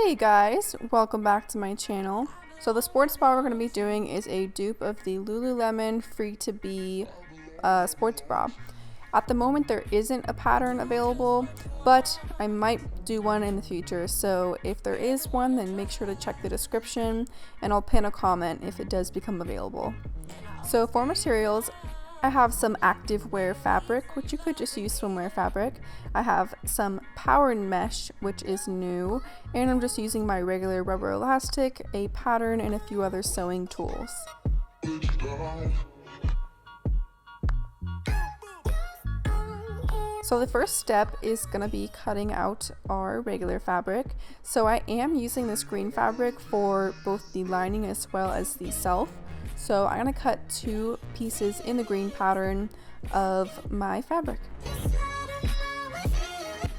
Hey guys, welcome back to my channel. So the sports bra we're going to be doing is a dupe of the Lululemon Free to Be sports bra. At the moment there isn't a pattern available, but I might do one in the future, so if there is one then make sure to check the description and I'll pin a comment if it does become available. So for materials, I have some active wear fabric, which you could just use swimwear fabric. I have some power mesh, which is new, and I'm just using my regular rubber elastic, a pattern, and a few other sewing tools. So the first step is going to be cutting out our regular fabric. So I am using this green fabric for both the lining as well as the self. So I'm going to cut 2 pieces in the green pattern of my fabric.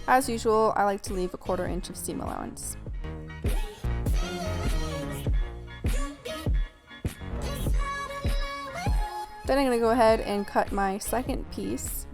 As usual, I like to leave a 1/4 inch of seam allowance. Then I'm going to go ahead and cut my second piece.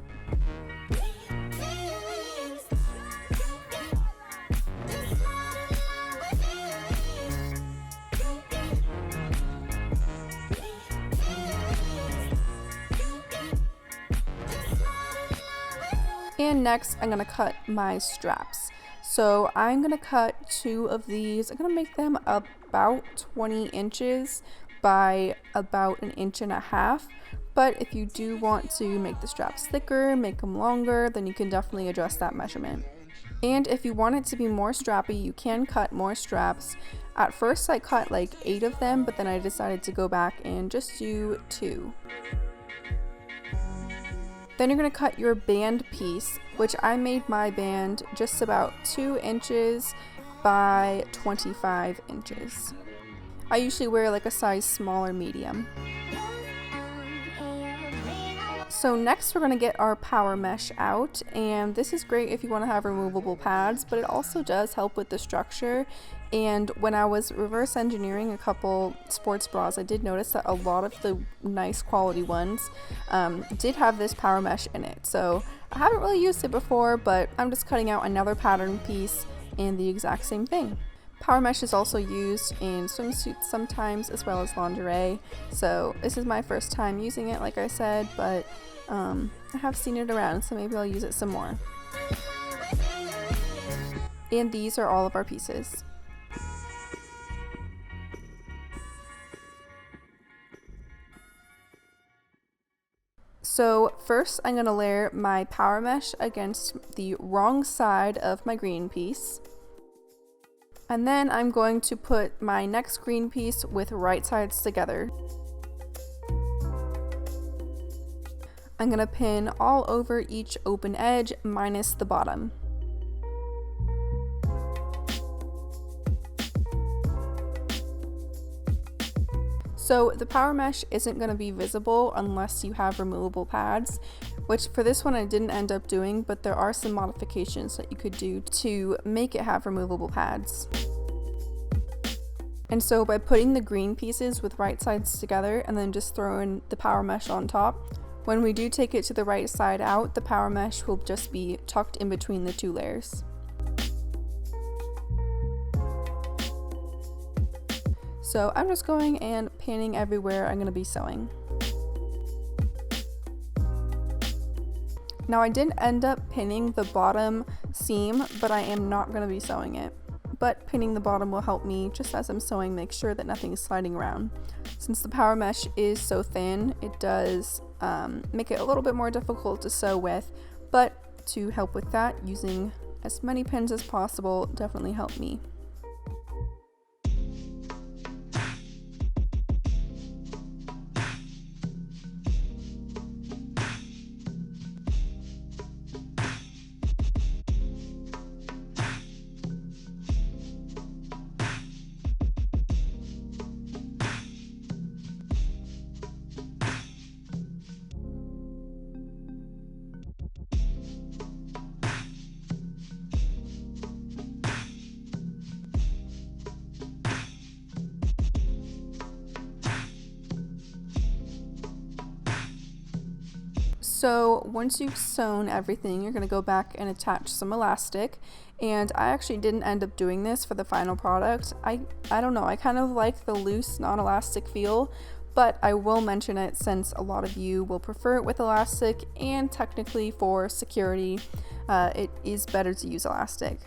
And next I'm going to cut my straps. So I'm going to cut 2 of these. I'm going to make them about 20 inches by about 1.5 inches. But if you do want to make the straps thicker, make them longer, then you can definitely adjust that measurement. And if you want it to be more strappy, you can cut more straps. At first I cut like 8 of them, but then I decided to go back and just do 2. Then you're going to cut your band piece, which I made my band just about 2 inches by 25 inches. I usually wear like a size small or medium. So next we're going to get our power mesh out, and this is great if you want to have removable pads, but it also does help with the structure. And when I was reverse engineering a couple sports bras, I did notice that a lot of the nice quality ones did have this power mesh in it. So I haven't really used it before, but I'm just cutting out another pattern piece in the exact same thing. Power mesh is also used in swimsuits sometimes, as well as lingerie. So this is my first time using it, like I said, but I have seen it around, so maybe I'll use it some more. And these are all of our pieces. So first I'm going to layer my power mesh against the wrong side of my green piece. And then I'm going to put my next green piece with right sides together. I'm going to pin all over each open edge minus the bottom. So the power mesh isn't going to be visible unless you have removable pads, which for this one I didn't end up doing, but there are some modifications that you could do to make it have removable pads. And so by putting the green pieces with right sides together and then just throwing the power mesh on top, when we do take it to the right side out, the power mesh will just be tucked in between the 2 layers. So I'm just going and pinning everywhere I'm going to be sewing. Now I did end up pinning the bottom seam, but I am not going to be sewing it. But pinning the bottom will help me just as I'm sewing make sure that nothing is sliding around. Since the power mesh is so thin, it does make it a little bit more difficult to sew with, but to help with that, using as many pins as possible definitely helped me. So once you've sewn everything, you're going to go back and attach some elastic. And I actually didn't end up doing this for the final product. I don't know, I kind of like the loose, non-elastic feel, but I will mention it since a lot of you will prefer it with elastic, and technically for security, it is better to use elastic.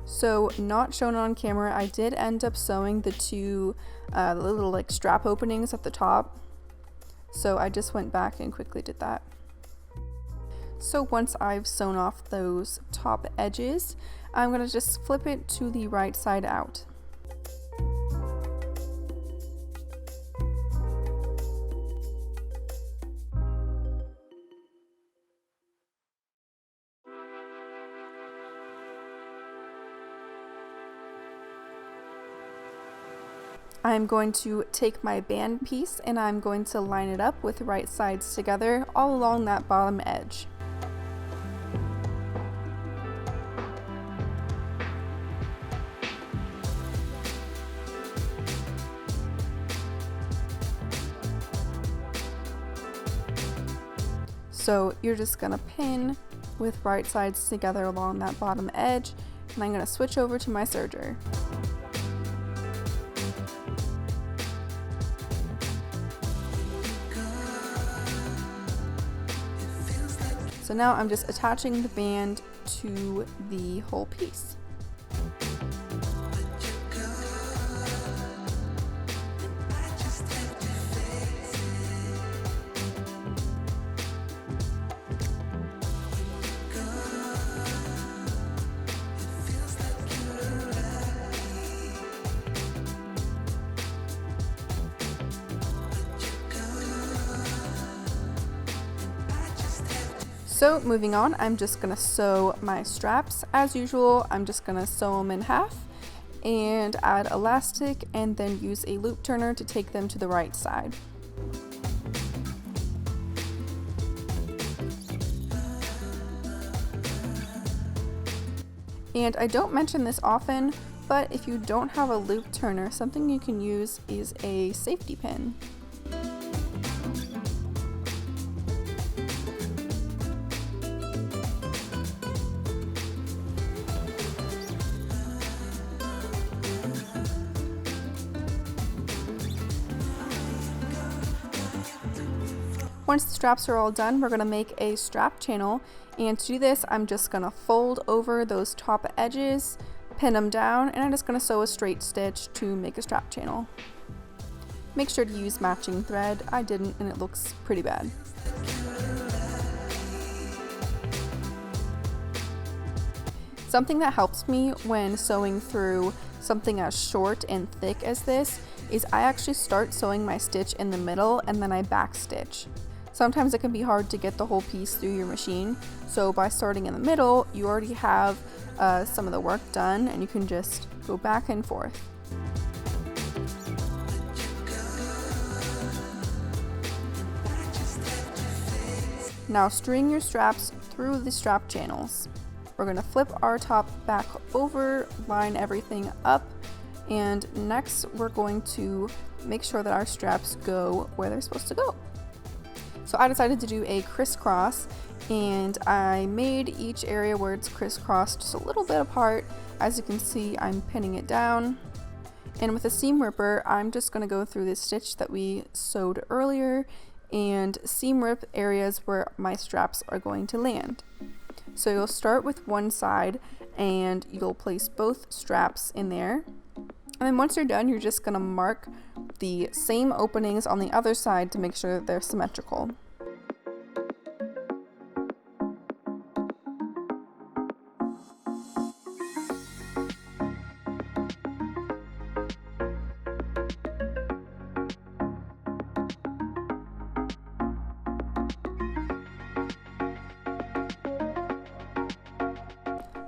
So not shown on camera, I did end up sewing the two little like strap openings at the top. So I just went back and quickly did that. So once I've sewn off those top edges, I'm going to just flip it to the right side out. I'm going to take my band piece and I'm going to line it up with the right sides together all along that bottom edge. So you're just gonna pin with right sides together along that bottom edge, and I'm gonna switch over to my serger. So now I'm just attaching the band to the whole piece. So moving on, I'm just gonna sew my straps. As usual, I'm just gonna sew them in half and add elastic and then use a loop turner to take them to the right side. And I don't mention this often, but if you don't have a loop turner, something you can use is a safety pin. Once the straps are all done, we're going to make a strap channel, and to do this I'm just going to fold over those top edges, pin them down, and I'm just going to sew a straight stitch to make a strap channel. Make sure to use matching thread. I didn't and it looks pretty bad. Something that helps me when sewing through something as short and thick as this is I actually start sewing my stitch in the middle and then I back stitch. Sometimes it can be hard to get the whole piece through your machine, so by starting in the middle, you already have some of the work done and you can just go back and forth. Now string your straps through the strap channels. We're going to flip our top back over, line everything up, and next we're going to make sure that our straps go where they're supposed to go. So I decided to do a crisscross, and I made each area where it's crisscrossed just a little bit apart. As you can see, I'm pinning it down, and with a seam ripper I'm just going to go through this stitch that we sewed earlier and seam rip areas where my straps are going to land. So you'll start with one side and you'll place both straps in there, and then once you're done, you're just going to mark the same openings on the other side to make sure that they're symmetrical.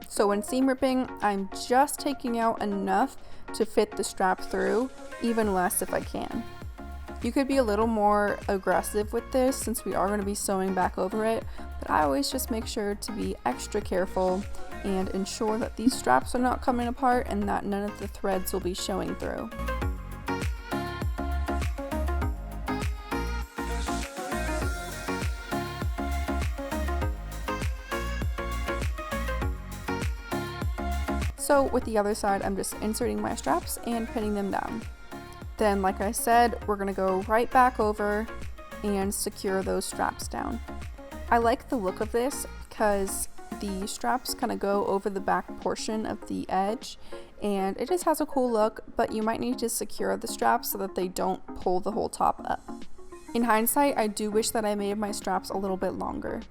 So when seam ripping, I'm just taking out enough to fit the strap through, even less if I can. You could be a little more aggressive with this since we are going to be sewing back over it, but I always just make sure to be extra careful and ensure that these straps are not coming apart and that none of the threads will be showing through. So with the other side, I'm just inserting my straps and pinning them down. Then, like I said, we're gonna go right back over and secure those straps down. I like the look of this because the straps kind of go over the back portion of the edge, and it just has a cool look, but you might need to secure the straps so that they don't pull the whole top up. In hindsight, I do wish that I made my straps a little bit longer.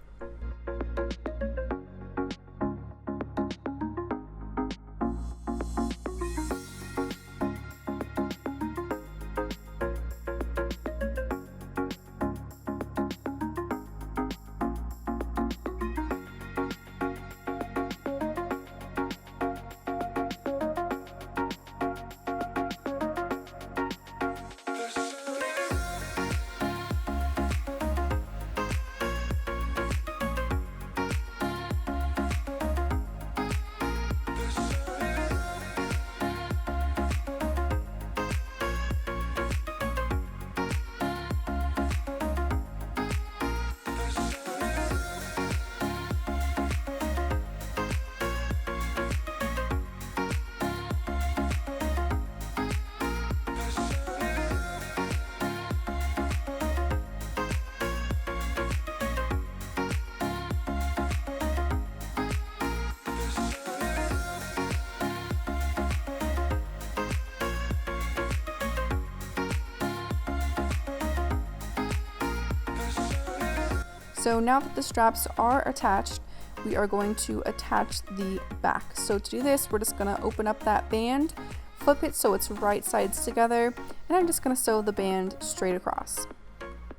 So now that the straps are attached, we are going to attach the back. So to do this, we're just gonna open up that band, flip it so it's right sides together, and I'm just gonna sew the band straight across.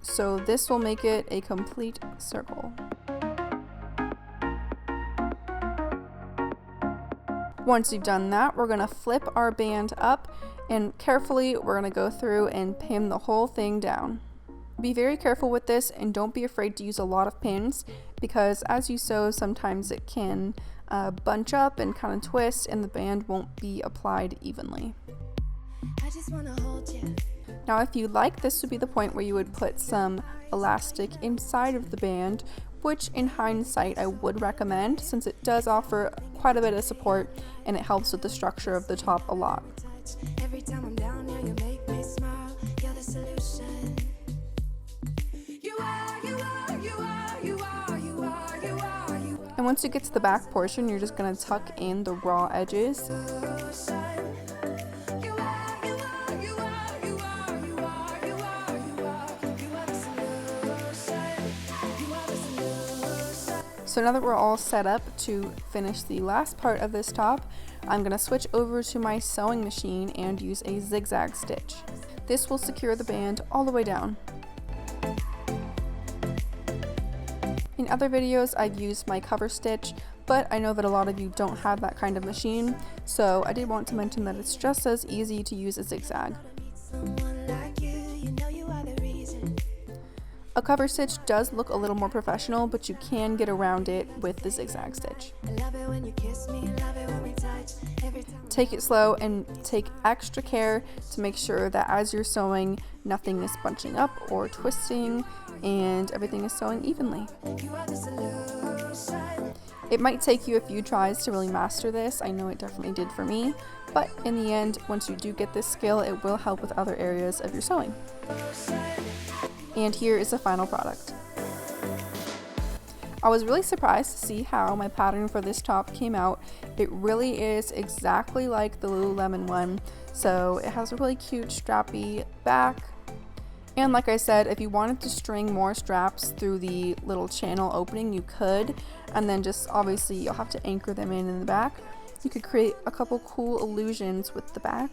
So this will make it a complete circle. Once you've done that, we're gonna flip our band up, and carefully we're gonna go through and pin the whole thing down. Be very careful with this and don't be afraid to use a lot of pins, because as you sew, sometimes it can bunch up and kind of twist and the band won't be applied evenly. I just wanna hold you. Now if you like, this would be the point where you would put some elastic inside of the band, which in hindsight I would recommend since it does offer quite a bit of support and it helps with the structure of the top a lot. Every time I'm down here, you make me smile. You're the solution. And once you get to the back portion, you're just going to tuck in the raw edges. So now that we're all set up to finish the last part of this top, I'm going to switch over to my sewing machine and use a zigzag stitch. This will secure the band all the way down. In other videos, I've used my cover stitch, but I know that a lot of you don't have that kind of machine, so I did want to mention that it's just as easy to use a zigzag. A cover stitch does look a little more professional, but you can get around it with the zigzag stitch. Take it slow and take extra care to make sure that as you're sewing, nothing is bunching up or twisting and everything is sewing evenly. It might take you a few tries to really master this. I know it definitely did for me, but in the end, once you do get this skill, it will help with other areas of your sewing. And here is the final product. I was really surprised to see how my pattern for this top came out. It really is exactly like the Lululemon one, so it has a really cute strappy back. And like I said, if you wanted to string more straps through the little channel opening, you could, and then just obviously you'll have to anchor them in the back. You could create a couple cool illusions with the back.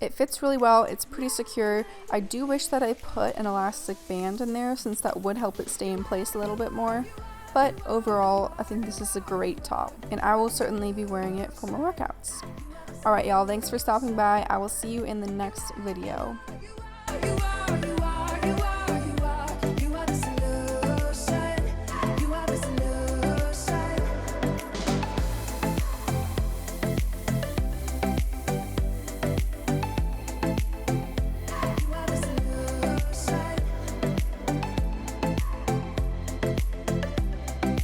It fits really well, it's pretty secure. I do wish that I put an elastic band in there since that would help it stay in place a little bit more. But overall, I think this is a great top, and I will certainly be wearing it for my workouts. Alright y'all, thanks for stopping by. I will see you in the next video.